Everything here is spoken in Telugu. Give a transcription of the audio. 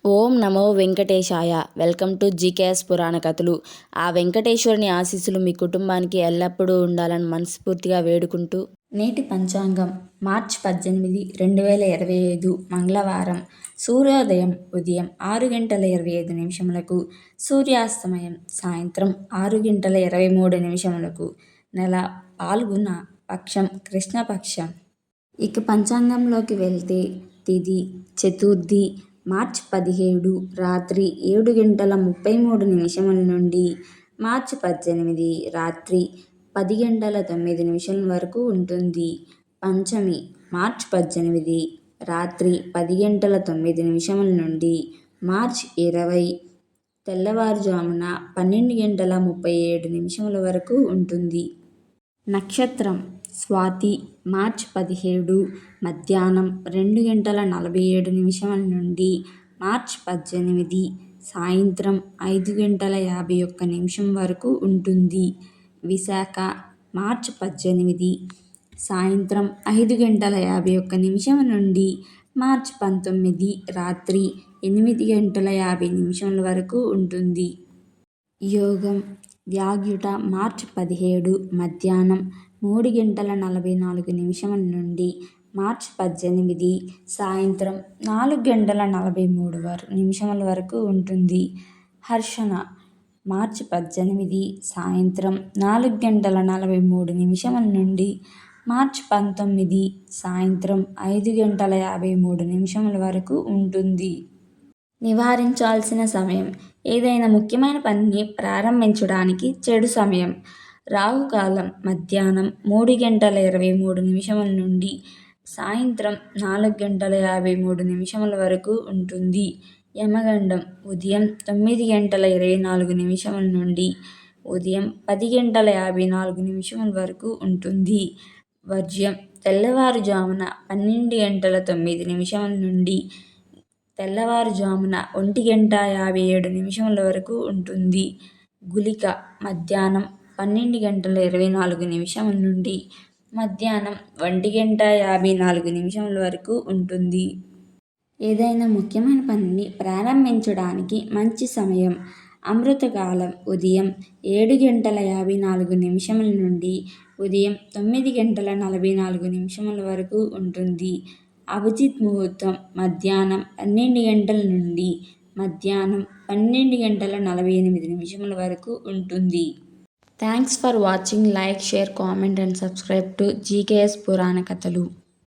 Om Namo Venkatesaya. Welcome to GKS పురాణ కథలు. ఆ వెంకటేశ్వరుని ఆశీస్సులు మీ కుటుంబానికి ఎల్లప్పుడూ ఉండాలని మనస్ఫూర్తిగా వేడుకుంటూ, నేటి పంచాంగం మార్చి 18, 2025 మంగళవారం. సూర్యోదయం ఉదయం 6:25, సూర్యాస్తమయం సాయంత్రం 6:23. నెల పాల్గొన పక్షం కృష్ణపక్షం. ఇక పంచాంగంలోకి వెళ్తే తిథి చతుర్థి మార్చి 17 రాత్రి 7:33 నుండి మార్చి 18 రాత్రి 10:09 వరకు ఉంటుంది. పంచమి మార్చి 18 రాత్రి 10:09 నుండి మార్చి 20 తెల్లవారుజామున 12:37 వరకు ఉంటుంది. నక్షత్రం స్వాతి మార్చి 17 మధ్యాహ్నం 2:47 నుండి మార్చి 18 సాయంత్రం 5:51 వరకు ఉంటుంది. విశాఖ మార్చి 18 సాయంత్రం 5:51 నుండి మార్చి 19 రాత్రి 8:50 వరకు ఉంటుంది. యోగం వ్యాగ్యుట మార్చి 17 మధ్యాహ్నం 3:44 నుండి మార్చి 18 సాయంత్రం 4:43 వరకు ఉంటుంది. హర్షణ మార్చి 18 సాయంత్రం 4:43 నుండి మార్చి 19 సాయంత్రం 5:53 వరకు ఉంటుంది. నివారించాల్సిన సమయం ఏదైనా ముఖ్యమైన పనిని ప్రారంభించడానికి చెడు సమయం. రాహుకాలం మధ్యాహ్నం 3:23 నుండి సాయంత్రం 4:53 వరకు ఉంటుంది. యమగండం ఉదయం 9:24 నుండి ఉదయం 10:54 వరకు ఉంటుంది. వర్జ్యం తెల్లవారుజామున 12:09 నుండి తెల్లవారుజామున 1:57 వరకు ఉంటుంది. గుళిక మధ్యాహ్నం 12:24 నుండి మధ్యాహ్నం 1:54 వరకు ఉంటుంది. ఏదైనా ముఖ్యమైన పనిని ప్రారంభించడానికి మంచి సమయం. అమృతకాలం ఉదయం 7:54 నుండి ఉదయం 9:44 వరకు ఉంటుంది. అభిజిత్ ముహూర్తం మధ్యాహ్నం 12 నుండి మధ్యాహ్నం 12:48 వరకు ఉంటుంది. Thanks for watching. Like, share, comment and subscribe to GKS పురాణ కథలు.